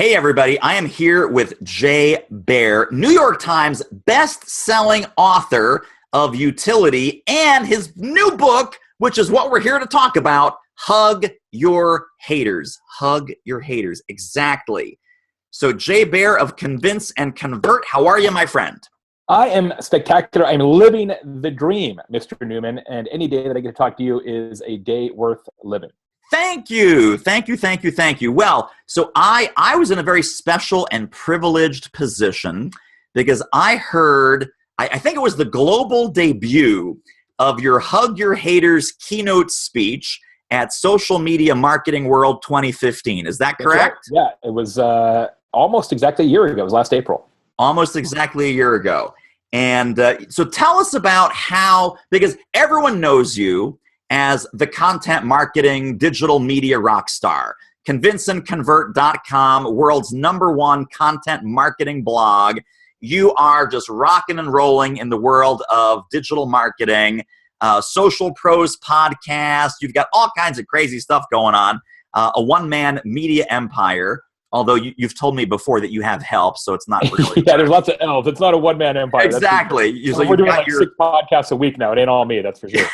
Hey, everybody. I am here with Jay Baer, New York Times best-selling author of utility, and his new book, which is what we're here to talk about, Hug Your Haters. Hug Your Haters. Exactly. So Jay Baer of Convince and Convert, how are you, my friend? I am spectacular. I'm living the dream, Mr. Newman, and any day that I get to talk to you is a day worth living. Thank you. Thank you, thank you, thank you. Well, so I was in a very special and privileged position because I heard, I think it was the global debut of your Hug Your Haters keynote speech at Social Media Marketing World 2015. Is that correct? Right. Yeah, it was almost exactly a year ago. It was last April. Almost exactly a year ago. And so tell us about how, because everyone knows you as the content marketing digital media rock star. ConvinceandConvert.com, world's #1 content marketing blog. You are just rocking and rolling in the world of digital marketing, Social Pros podcast. You've got all kinds of crazy stuff going on. A one-man media empire. Although you've told me before that you have help, so it's not really. Yeah, there's lots of elves. It's not a one-man empire. Exactly. We're doing like 6 podcasts a week now. It ain't all me, that's for sure.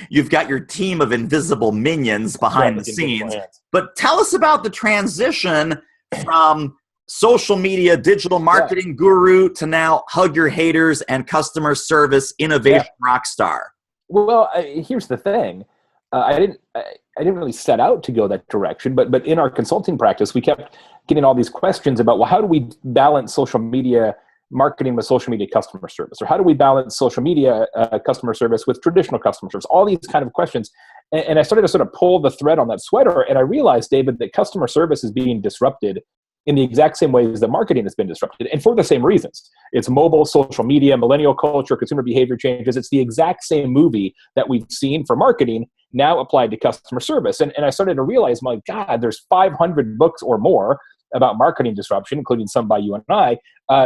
You've got your team of invisible minions behind the scenes. But tell us about the transition from social media digital marketing guru to now Hug Your Haters and customer service innovation rock star. Well, here's the thing. I didn't really set out to go that direction, but in our consulting practice, we kept getting all these questions about, well, how do we balance social media marketing with social media customer service? Or how do we balance social media customer service with traditional customer service? All these kind of questions. And I started to sort of pull the thread on that sweater, and I realized, David, that customer service is being disrupted in the exact same ways that marketing has been disrupted, and for the same reasons. It's mobile, social media, millennial culture, consumer behavior changes. It's the exact same movie that we've seen for marketing now applied to customer service. And I started to realize, my God, there's 500 books or more about marketing disruption, including some by you and I.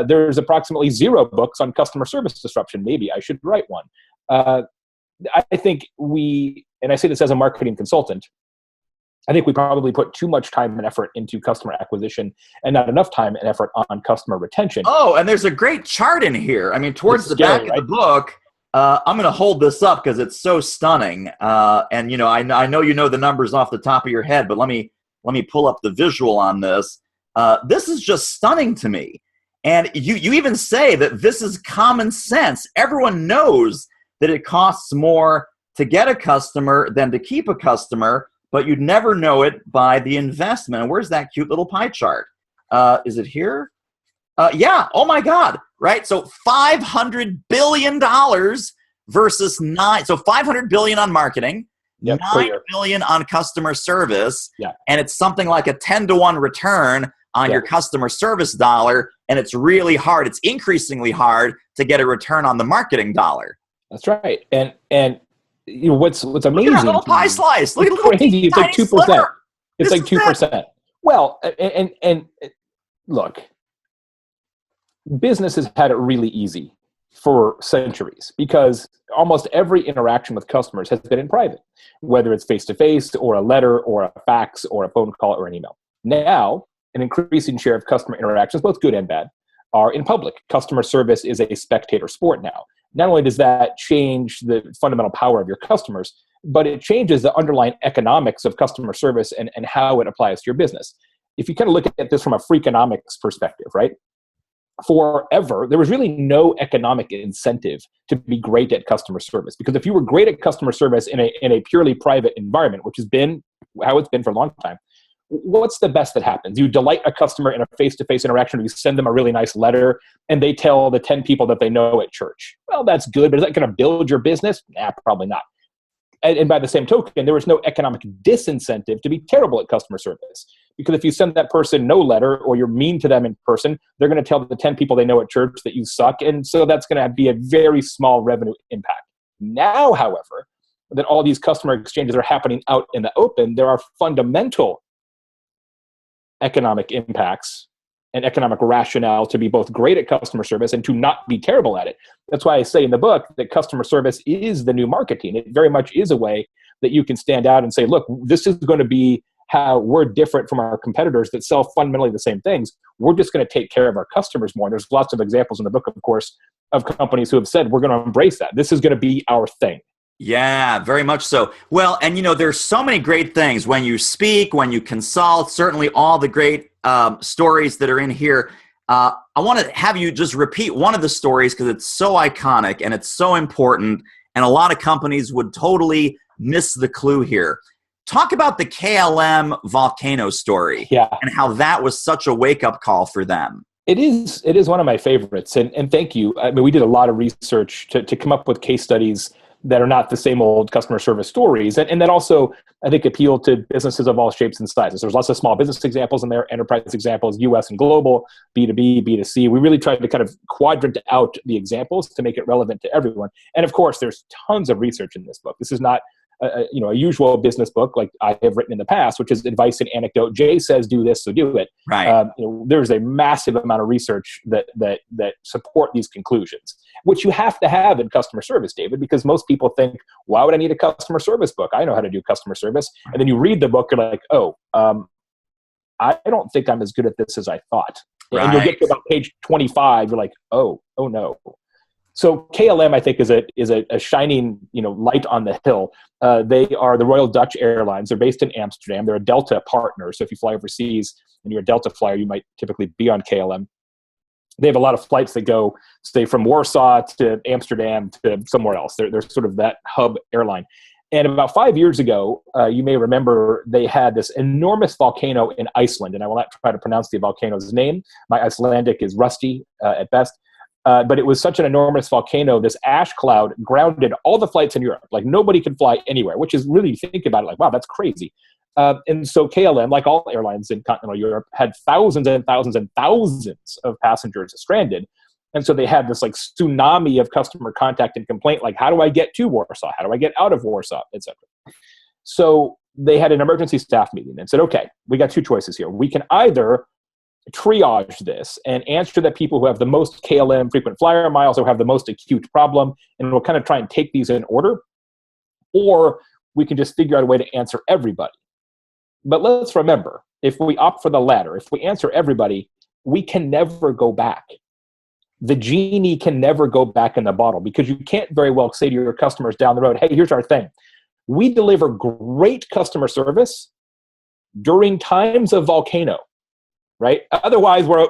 There's approximately 0 books on customer service disruption. Maybe I should write one. I think and I say this as a marketing consultant, I think we probably put too much time and effort into customer acquisition and not enough time and effort on customer retention. Oh, and there's a great chart in here. I mean, towards the back of the book, I'm going to hold this up because it's so stunning. And you know, I know you know the numbers off the top of your head, but let me pull up the visual on this. This is just stunning to me. And you even say that this is common sense. Everyone knows that it costs more to get a customer than to keep a customer, but you'd never know it by the investment. And where's that cute little pie chart? Is it here? Yeah. Oh my God. Right. So $500 billion versus so $500 billion on marketing, $9 billion on customer service. Yeah. And it's something like a 10-to-1 return on your customer service dollar. And it's really hard. It's increasingly hard to get a return on the marketing dollar. That's right. And you know, what's amazing? Look at that little pie slice. Look at the little crazy. It's like 2%. It's like 2%. Well, and look, business has had it really easy for centuries because almost every interaction with customers has been in private, whether it's face-to-face or a letter or a fax or a phone call or an email. Now, an increasing share of customer interactions, both good and bad, are in public. Customer service is a spectator sport now. Not only does that change the fundamental power of your customers, but it changes the underlying economics of customer service and how it applies to your business. If you kind of look at this from a Freakonomics perspective, right? Forever, there was really no economic incentive to be great at customer service. Because if you were great at customer service in a purely private environment, which has been how it's been for a long time, what's the best that happens? You delight a customer in a face-to-face interaction, you send them a really nice letter, and they tell the 10 people that they know at church. Well, that's good, but is that going to build your business? Nah, probably not. And by the same token, there was no economic disincentive to be terrible at customer service. Because if you send that person no letter or you're mean to them in person, they're going to tell the 10 people they know at church that you suck. And so that's going to be a very small revenue impact. Now, however, that all these customer exchanges are happening out in the open, there are fundamental economic impacts and economic rationale to be both great at customer service and to not be terrible at it. That's why I say in the book that customer service is the new marketing. It very much is a way that you can stand out and say, look, this is going to be how we're different from our competitors that sell fundamentally the same things. We're just going to take care of our customers more. And there's lots of examples in the book, of course, of companies who have said, we're going to embrace that. This is going to be our thing. Yeah, very much so. Well, and there's so many great things when you speak, when you consult, certainly all the great stories that are in here. I want to have you just repeat one of the stories because it's so iconic and it's so important. And a lot of companies would totally miss the clue here. Talk about the KLM volcano story and how that was such a wake-up call for them. It is one of my favorites. And thank you. I mean, we did a lot of research to come up with case studies that are not the same old customer service stories. And that also, I think, appeal to businesses of all shapes and sizes. There's lots of small business examples in there, enterprise examples, US and global, B2B, B2C. We really tried to kind of quadrant out the examples to make it relevant to everyone. And of course, there's tons of research in this book. This is not a usual business book like I have written in the past, which is advice and anecdote. Jay says, do this, so do it. Right. There's a massive amount of research that support these conclusions, which you have to have in customer service, David, because most people think, why would I need a customer service book? I know how to do customer service. And then you read the book, you're like, I don't think I'm as good at this as I thought. Right. And you'll get to about page 25, you're like, oh no. So KLM, I think, is a shining light on the hill. They are the Royal Dutch Airlines. They're based in Amsterdam. They're a Delta partner. So if you fly overseas and you're a Delta flyer, you might typically be on KLM. They have a lot of flights that go, say, from Warsaw to Amsterdam to somewhere else. They're sort of that hub airline. And about 5 years ago, you may remember they had this enormous volcano in Iceland. And I will not try to pronounce the volcano's name. My Icelandic is rusty at best. But it was such an enormous volcano, this ash cloud grounded all the flights in Europe. Like nobody could fly anywhere, which is really, think about it, like, wow, that's crazy. And so KLM, like all airlines in continental Europe, had thousands and thousands and thousands of passengers stranded. And so they had this like tsunami of customer contact and complaint, like, how do I get to Warsaw? How do I get out of Warsaw, et cetera? So they had an emergency staff meeting and said, okay, we got two choices here. We can either triage this and answer the people who have the most KLM frequent flyer miles or have the most acute problem, and we'll kind of try and take these in order, or we can just figure out a way to answer everybody. But let's remember, if we opt for the latter, if we answer everybody, we can never go back. The genie can never go back in the bottle, because you can't very well say to your customers down the road, hey, here's our thing. We deliver great customer service during times of volcano. Right? Otherwise we're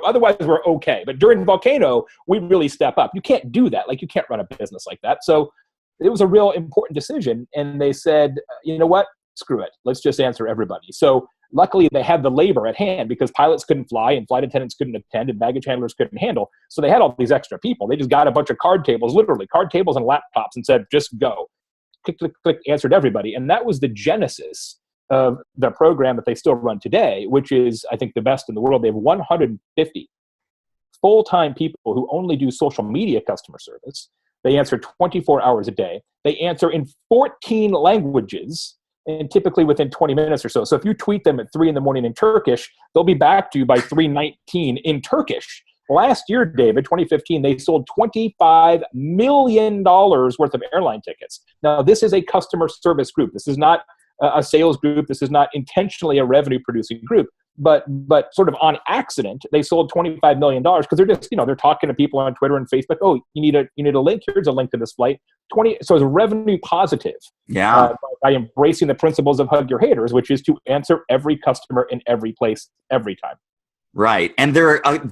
okay. But during volcano, we really step up. You can't do that. Like, you can't run a business like that. So it was a real important decision. And they said, you know what? Screw it. Let's just answer everybody. So luckily they had the labor at hand, because pilots couldn't fly and flight attendants couldn't attend and baggage handlers couldn't handle. So they had all these extra people. They just got a bunch of card tables, literally card tables and laptops, and said, just go. Click, click, click, answered everybody. And that was the genesis of the program that they still run today, which is, I think, the best in the world. They have 150 full-time people who only do social media customer service. They answer 24 hours a day. They answer in 14 languages, and typically within 20 minutes or so. So if you tweet them at 3 a.m. in Turkish, they'll be back to you by 3:19 in Turkish. Last year, David, 2015, they sold $25 million worth of airline tickets. Now, this is a customer service group. This is not a sales group. This is not intentionally a revenue producing group, but sort of on accident, they sold $25 million because they're just, they're talking to people on Twitter and Facebook. Oh, you need a link. Here's a link to this flight. So it's revenue positive. Yeah. By embracing the principles of Hug Your Haters, which is to answer every customer in every place, every time. Right. And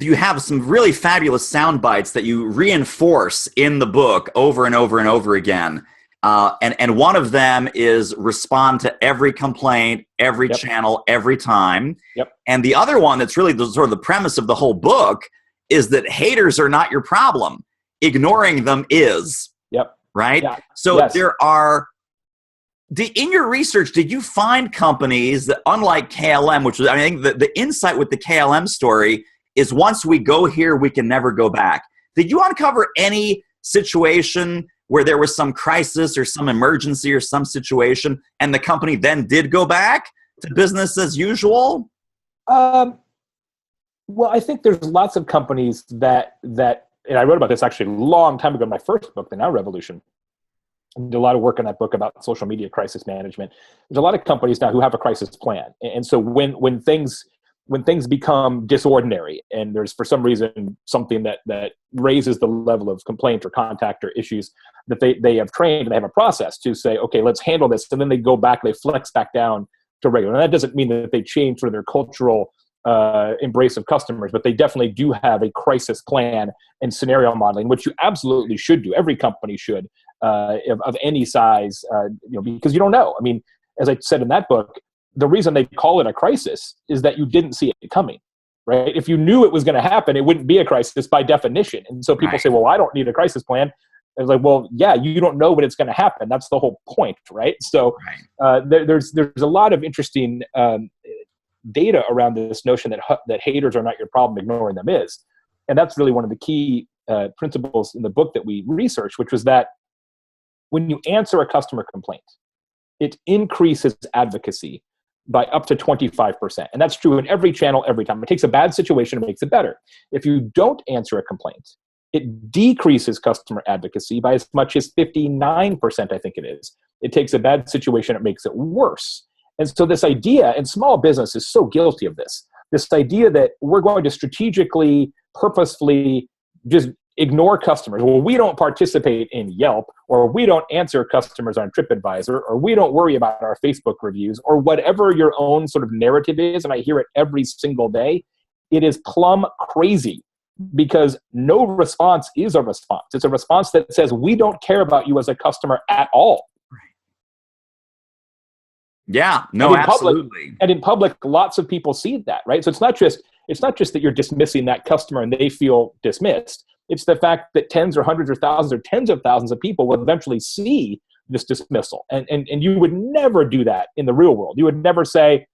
you have some really fabulous sound bites that you reinforce in the book over and over and over again. And one of them is respond to every complaint, every channel, every time. Yep. And the other one that's really sort of the premise of the whole book is that haters are not your problem. Ignoring them is. Yep. Right? Yeah. So there are, in your research, did you find companies that, unlike KLM, which was, I think the insight with the KLM story is once we go here, we can never go back. Did you uncover any situation where there was some crisis or some emergency or some situation, and the company then did go back to business as usual? Well, I think there's lots of companies that, and I wrote about this actually a long time ago in my first book, The Now Revolution, I did a lot of work in that book about social media crisis management. There's a lot of companies now who have a crisis plan. And so when things become disordinary and there's for some reason something that raises the level of complaint or contact or issues, that they have trained and they have a process to say, okay, let's handle this. And then they go back, they flex back down to regular. And that doesn't mean that they change sort of their cultural embrace of customers, but they definitely do have a crisis plan and scenario modeling, which you absolutely should do. Every company should, of any size, because you don't know. I mean, as I said in that book, the reason they call it a crisis is that you didn't see it coming, right? If you knew it was going to happen, it wouldn't be a crisis by definition. And so people say, well, I don't need a crisis plan. It's like, well, yeah, you don't know when it's going to happen. That's the whole point, right? So there's a lot of interesting data around this notion that haters are not your problem, ignoring them is. And that's really one of the key principles in the book that we researched, which was that when you answer a customer complaint, it increases advocacy by up to 25%. And that's true in every channel, every time. It takes a bad situation and makes it better. If you don't answer a complaint, it decreases customer advocacy by as much as 59%, I think it is. It takes a bad situation, it makes it worse. And so this idea, and small business is so guilty of this idea that we're going to strategically, purposefully just ignore customers. Well, we don't participate in Yelp, or we don't answer customers on TripAdvisor, or we don't worry about our Facebook reviews, or whatever your own sort of narrative is, and I hear it every single day. It is plumb crazy, because no response is a response. It's a response that says, we don't care about you as a customer at all. Yeah, no, absolutely. And in public, lots of people see that, right? So it's not just that you're dismissing that customer and they feel dismissed. It's the fact that tens or hundreds or thousands or tens of thousands of people will eventually see this dismissal. And you would never do that in the real world. You would never say,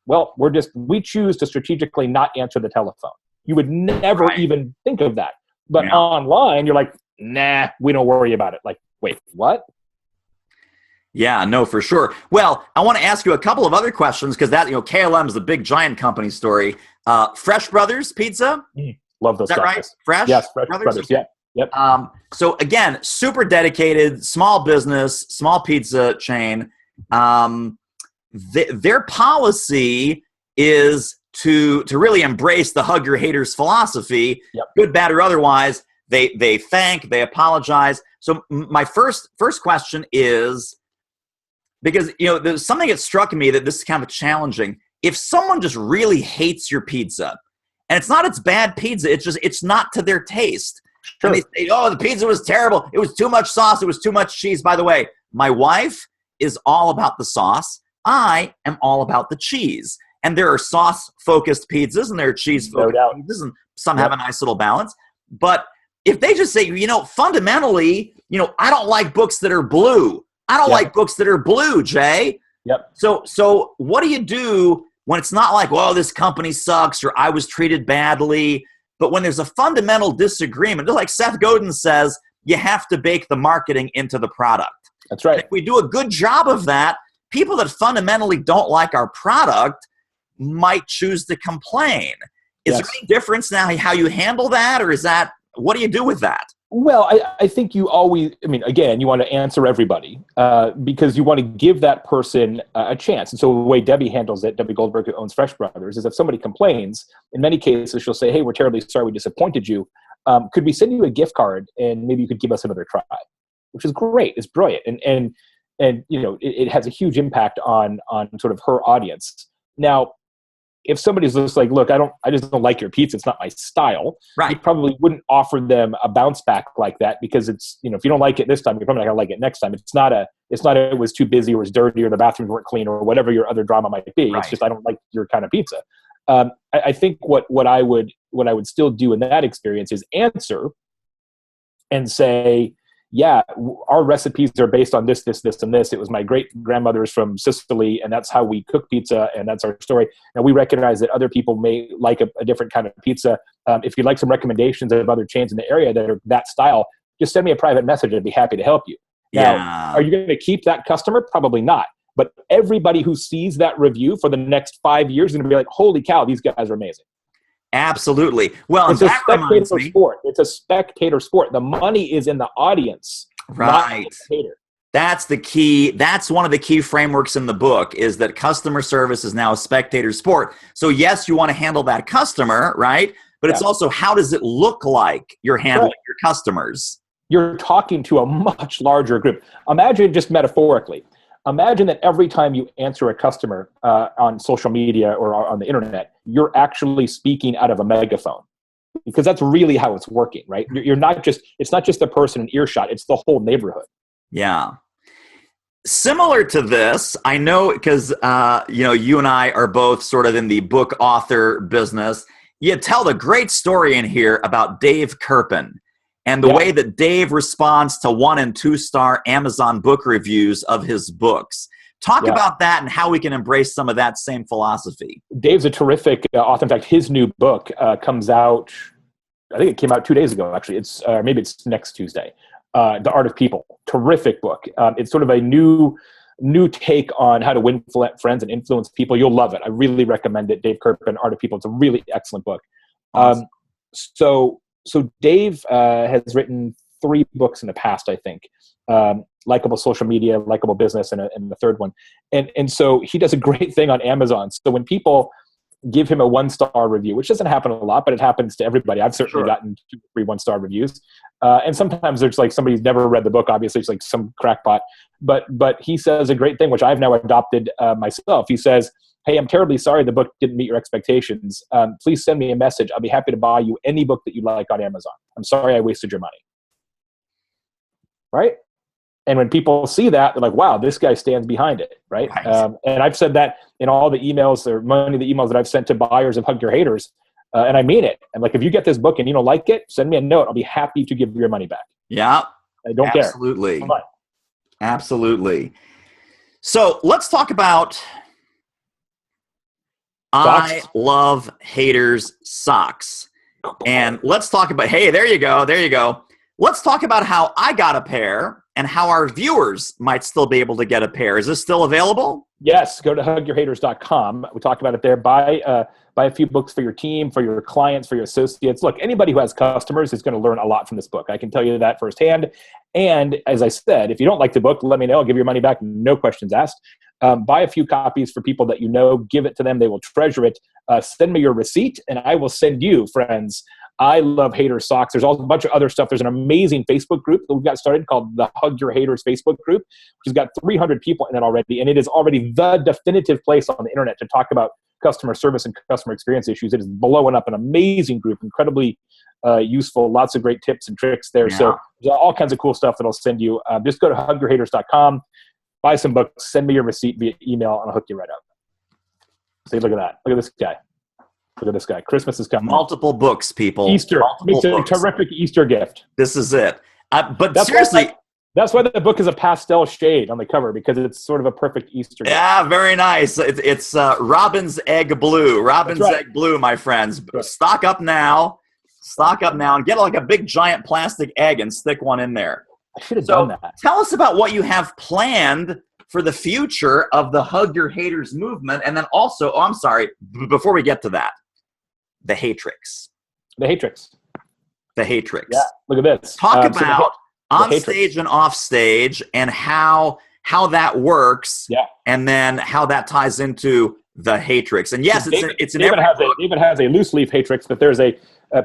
well, we choose to strategically not answer the telephone. You would never even think of that. But online, you're like, nah, we don't worry about it. Like, wait, what? Yeah, no, for sure. Well, I want to ask you a couple of other questions because that, KLM is the big giant company story. Fresh Brothers Pizza. Love those guys. Is that right? Fresh? Yes, Fresh Brothers. Yeah. Yep. So again, super dedicated, small business, small pizza chain. Their policy is to really embrace the hug your haters philosophy, good, bad, or otherwise. They thank, they apologize. So my first question is, because there's something that struck me that this is kind of challenging. If someone just really hates your pizza, and it's not it's bad pizza, it's not to their taste. Sure. And they say, oh, the pizza was terrible. It was too much sauce. It was too much cheese. By the way, my wife is all about the sauce. I am all about the cheese. And there are sauce-focused pizzas and there are cheese-focused pizzas, and some have a nice little balance. But if they just say, fundamentally, I don't like books that are blue. I don't like books that are blue, Jay. Yep. So what do you do when it's not like, well, this company sucks or I was treated badly, but when there's a fundamental disagreement, just like Seth Godin says, you have to bake the marketing into the product. That's right. And if we do a good job of that, people that fundamentally don't like our product might choose to complain. Is there any difference now how you handle that, or what do you do with that? Well, I think you always, again, you want to answer everybody because you want to give that person a chance. And so the way Debbie handles it, Debbie Goldberg, who owns Fresh Brothers, is if somebody complains, in many cases, she'll say, hey, we're terribly sorry we disappointed you. Could we send you a gift card and maybe you could give us another try? Which is great. It's brilliant. And it has a huge impact on sort of her audience. Now, if somebody's just like, look, I just don't like your pizza, it's not my style, you probably wouldn't offer them a bounce back like that because it's, if you don't like it this time, you're probably not gonna like it next time. It's not it was too busy or it was dirty or the bathrooms weren't clean or whatever your other drama might be. It's just, I don't like your kind of pizza. I think what I would still do in that experience is answer and say, yeah, our recipes are based on this, this, this, and this. It was my great grandmother's from Sicily, and that's how we cook pizza, and that's our story. Now, we recognize that other people may like a different kind of pizza. If you'd like some recommendations of other chains in the area that are that style, just send me a private message. I'd be happy to help you. Now, are you going to keep that customer? Probably not. But everybody who sees that review for the next 5 years is going to be like, holy cow, these guys are amazing. Absolutely. Well, it's a spectator sport. It's a spectator sport. The money is in the audience, not in the spectator. That's the key. That's one of the key frameworks in the book, is that customer service is now a spectator sport. So yes, you want to handle that customer, right? But it's also, how does it look like you're handling your customers? You're talking to a much larger group. Imagine, just metaphorically, imagine that every time you answer a customer on social media or on the internet, you're actually speaking out of a megaphone, because that's really how it's working, right? You're not just, it's not just the person in earshot, it's the whole neighborhood. Yeah. Similar to this, I know, because you and I are both sort of in the book author business. You tell the great story in here about Dave Kirpin and the way that Dave responds to 1- and 2-star Amazon book reviews of his books. Talk about that and how we can embrace some of that same philosophy. Dave's a terrific author. In fact, his new book comes out, I think it came out 2 days ago, actually. Maybe it's next Tuesday. The Art of People. Terrific book. It's sort of a new take on how to win friends and influence people. You'll love it. I really recommend it. Dave Kirpin, Art of People. It's a really excellent book. Awesome. So Dave has written 3 books in the past, I think. Likeable Social Media, Likeable Business, and the third one. And so he does a great thing on Amazon. So when people give him a 1-star review, which doesn't happen a lot, but it happens to everybody. I've certainly gotten 2 or 3 1-star reviews. And sometimes there's like somebody who's never read the book. Obviously, it's like some crackpot. But he says a great thing, which I've now adopted myself. He says, "Hey, I'm terribly sorry the book didn't meet your expectations. Please send me a message. I'll be happy to buy you any book that you like on Amazon. I'm sorry I wasted your money." Right? And when people see that, they're like, wow, this guy stands behind it, right? And I've said that in all the emails, or many of the emails that I've sent to buyers of Hug Your Haters, and I mean it. I'm like, if you get this book and you don't like it, send me a note. I'll be happy to give you your money back. Yeah. I don't care. Absolutely. So let's talk about socks. I love haters socks. And let's talk about, hey, there you go. Let's talk about how I got a pair and how our viewers might still be able to get a pair. Is this still available? Yes. Go to hugyourhaters.com. We talk about it there. Buy a few books for your team, for your clients, for your associates. Look, anybody who has customers is going to learn a lot from this book. I can tell you that firsthand. And as I said, if you don't like the book, let me know. I'll give you your money back. No questions asked. Buy a few copies for people that you know. Give it to them. They will treasure it. Send me your receipt, and I will send you, friends, I Love Hater Socks. There's also a bunch of other stuff. There's an amazing Facebook group that we've got started called the Hug Your Haters Facebook group, which has got 300 people in it already. And it is already the definitive place on the internet to talk about customer service and customer experience issues. It is blowing up, an amazing group, incredibly useful, lots of great tips and tricks there. Yeah. So there's all kinds of cool stuff that I'll send you. Just go to hugyourhaters.com, buy some books, send me your receipt via email, and I'll hook you right up. See, look at that. Look at this guy. Look at this guy. Christmas is coming. Multiple books, people. Easter. It's a terrific Easter gift. This is it. But that's seriously. That's why the book is a pastel shade on the cover, because it's sort of a perfect Easter gift. Yeah, very nice. It's Robin's Egg Blue. Robin's Egg Blue, my friends. Right. Stock up now. And get like a big giant plastic egg and stick one in there. I should have done that. Tell us about what you have planned for the future of the Hug Your Haters movement. And then also, before we get to that, the Hatrix. The Hatrix. Yeah, look at this. Talk about on stage and off stage and how that works. Yeah. And then how that ties into the Hatrix. And yes, it's in every book. David has a loose leaf Hatrix, but there's a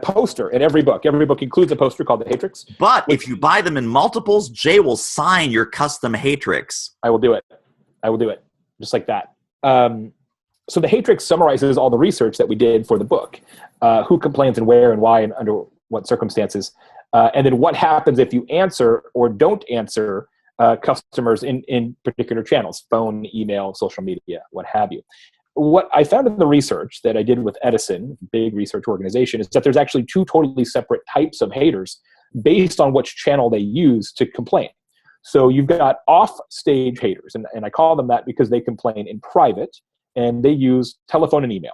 poster in every book. Every book includes a poster called the Hatrix. But if you buy them in multiples, Jay will sign your custom Hatrix. I will do it. Just like that. So the Hatrix summarizes all the research that we did for the book. Who complains and where and why and under what circumstances. And then what happens if you answer or don't answer customers in particular channels, phone, email, social media, what have you. What I found in the research that I did with Edison, big research organization, is that there's actually 2 totally separate types of haters based on which channel they use to complain. So you've got off-stage haters, and I call them that because they complain in private, and they use telephone and email.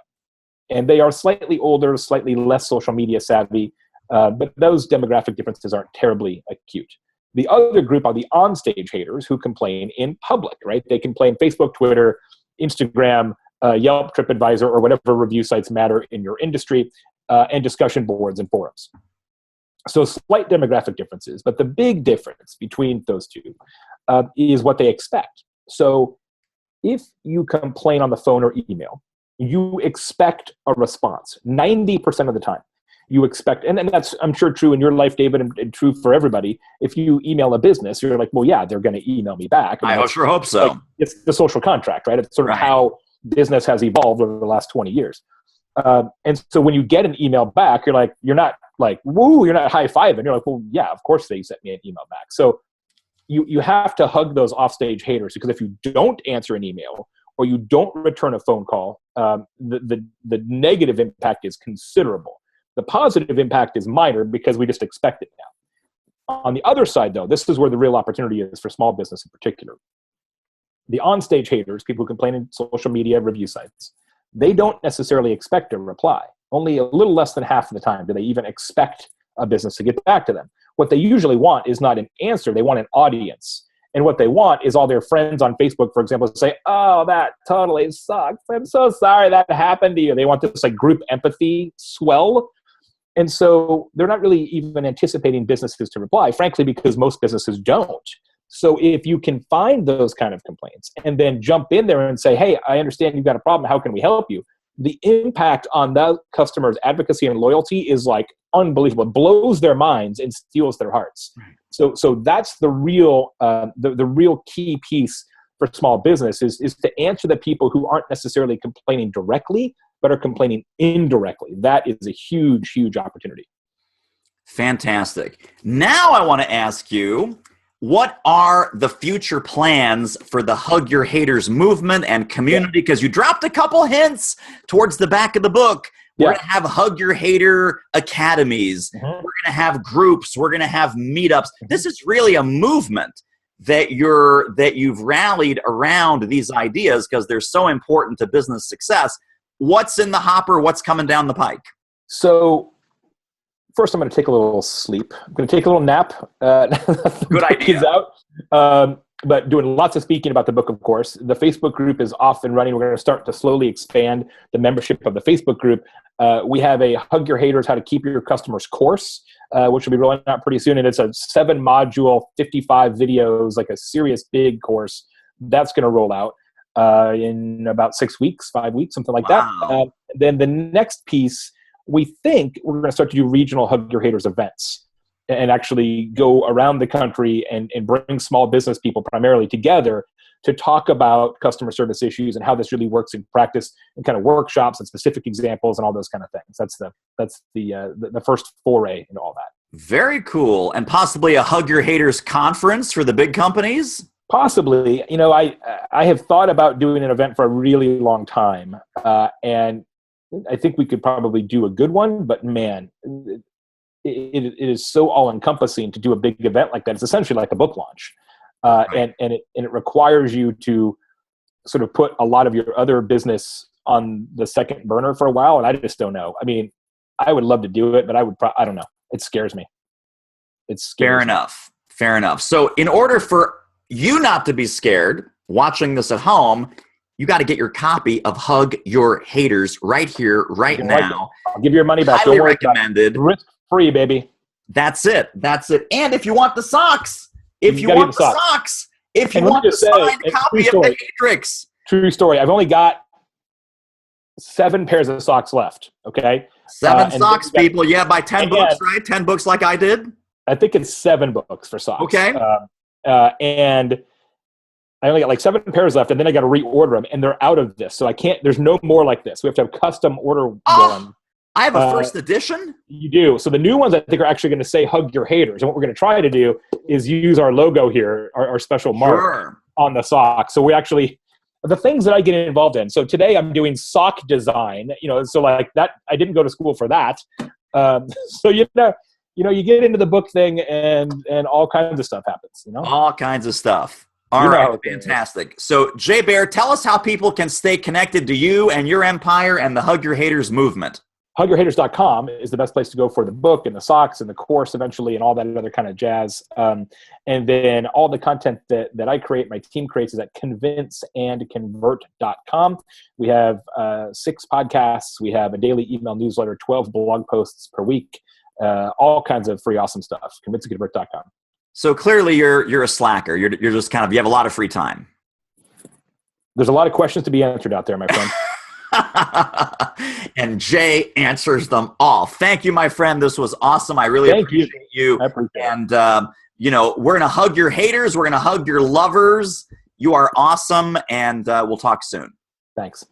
And they are slightly older, slightly less social media savvy, but those demographic differences aren't terribly acute. The other group are the on-stage haters who complain in public, right? They complain Facebook, Twitter, Instagram, Yelp, TripAdvisor, or whatever review sites matter in your industry, and discussion boards and forums. So slight demographic differences, but the big difference between those two is what they expect. So if you complain on the phone or email, you expect a response 90% of the time. You expect, and that's, I'm sure, true in your life, David, and true for everybody. If you email a business, you're like, well, yeah, they're going to email me back. I sure hope so. Like, it's the social contract, right? It's sort of how business has evolved over the last 20 years. And so when you get an email back, you're not like, woo, you're not high-fiving. You're like, well, yeah, of course they sent me an email back. So you have to hug those offstage haters, because if you don't answer an email or you don't return a phone call, the negative impact is considerable. The positive impact is minor because we just expect it now. On the other side, though, this is where the real opportunity is for small business in particular. The onstage haters, people who complain in social media review sites, they don't necessarily expect a reply. Only a little less than half of the time do they even expect a business to get back to them. What they usually want is not an answer, they want an audience. And what they want is all their friends on Facebook, for example, to say, oh, that totally sucks. I'm so sorry that happened to you. They want this like group empathy swell. And so they're not really even anticipating businesses to reply, frankly, because most businesses don't. So if you can find those kind of complaints and then jump in there and say, hey, I understand you've got a problem. How can we help you? The impact on that customer's advocacy and loyalty is like unbelievable. It blows their minds and steals their hearts. So that's the real the real key piece for small business is to answer the people who aren't necessarily complaining directly, but are complaining indirectly. That is a huge, huge opportunity. Fantastic. Now I want to ask you, what are the future plans for the Hug Your Haters movement and community? Because you dropped a couple hints towards the back of the book. We're going to have Hug Your Hater academies. We're going to have groups. We're going to have meetups. This is really a movement that you've rallied around these ideas because they're so important to business success. What's in the hopper? What's coming down the pike? So first, I'm going to take a little sleep. I'm going to take a little nap. Good idea. But doing lots of speaking about the book, of course. The Facebook group is off and running. We're going to start to slowly expand the membership of the Facebook group. We have a Hug Your Haters, How to Keep Your Customers course, which will be rolling out pretty soon. And it's a 7-module, 55 videos, like a serious big course. That's going to roll out in about 6 weeks, 5 weeks, something like that. Then the next piece, we think we're going to start to do regional Hug Your Haters events and actually go around the country and bring small business people primarily together to talk about customer service issues and how this really works in practice, and kind of workshops and specific examples and all those kind of things. That's the first foray into all that. Very cool. And possibly a Hug Your Haters conference for the big companies? Possibly. You know, I have thought about doing an event for a really long time, and I think we could probably do a good one, but man, it is so all-encompassing to do a big event like that. It's essentially like a book launch, and it requires you to sort of put a lot of your other business on the second burner for a while, and I just don't know. I mean, I would love to do it, but I don't know. It scares me. Fair enough. Fair enough. So in order for you not to be scared watching this at home, you got to get your copy of Hug Your Haters right here, right now. I'll give you your money back. Highly recommended. Risk-free, baby. That's it. And if you want the socks, if you want the signed copy of the Hatrix. True story. I've only got 7 pairs of socks left, okay? 7 socks, people. Yeah, buy 10 books, right? 10 books like I did? I think it's 7 books for socks. Okay. And I only got like 7 pairs left, and then I got to reorder them, and they're out of this. So I can't, there's no more like this. We have to have custom order one. I have a first edition? You do. So the new ones I think are actually going to say Hug Your Haters. And what we're going to try to do is use our logo here, our special mark on the sock. So we actually, the things that I get involved in. So today I'm doing sock design, so like that, I didn't go to school for that. So, you get into the book thing and all kinds of stuff happens, All kinds of stuff. All right, fantastic. So, Jay Baer, tell us how people can stay connected to you and your empire and the Hug Your Haters movement. HugYourHaters.com is the best place to go for the book and the socks and the course eventually and all that other kind of jazz. And then all the content that I create, my team creates, is at convinceandconvert.com. We have 6 podcasts. We have a daily email newsletter, 12 blog posts per week, all kinds of free awesome stuff. Convinceandconvert.com. So clearly you're a slacker. You're just kind of, you have a lot of free time. There's a lot of questions to be answered out there, my friend. And Jay answers them all. Thank you, my friend. This was awesome. I really appreciate you. I appreciate and, we're going to hug your haters. We're going to hug your lovers. You are awesome. And we'll talk soon. Thanks.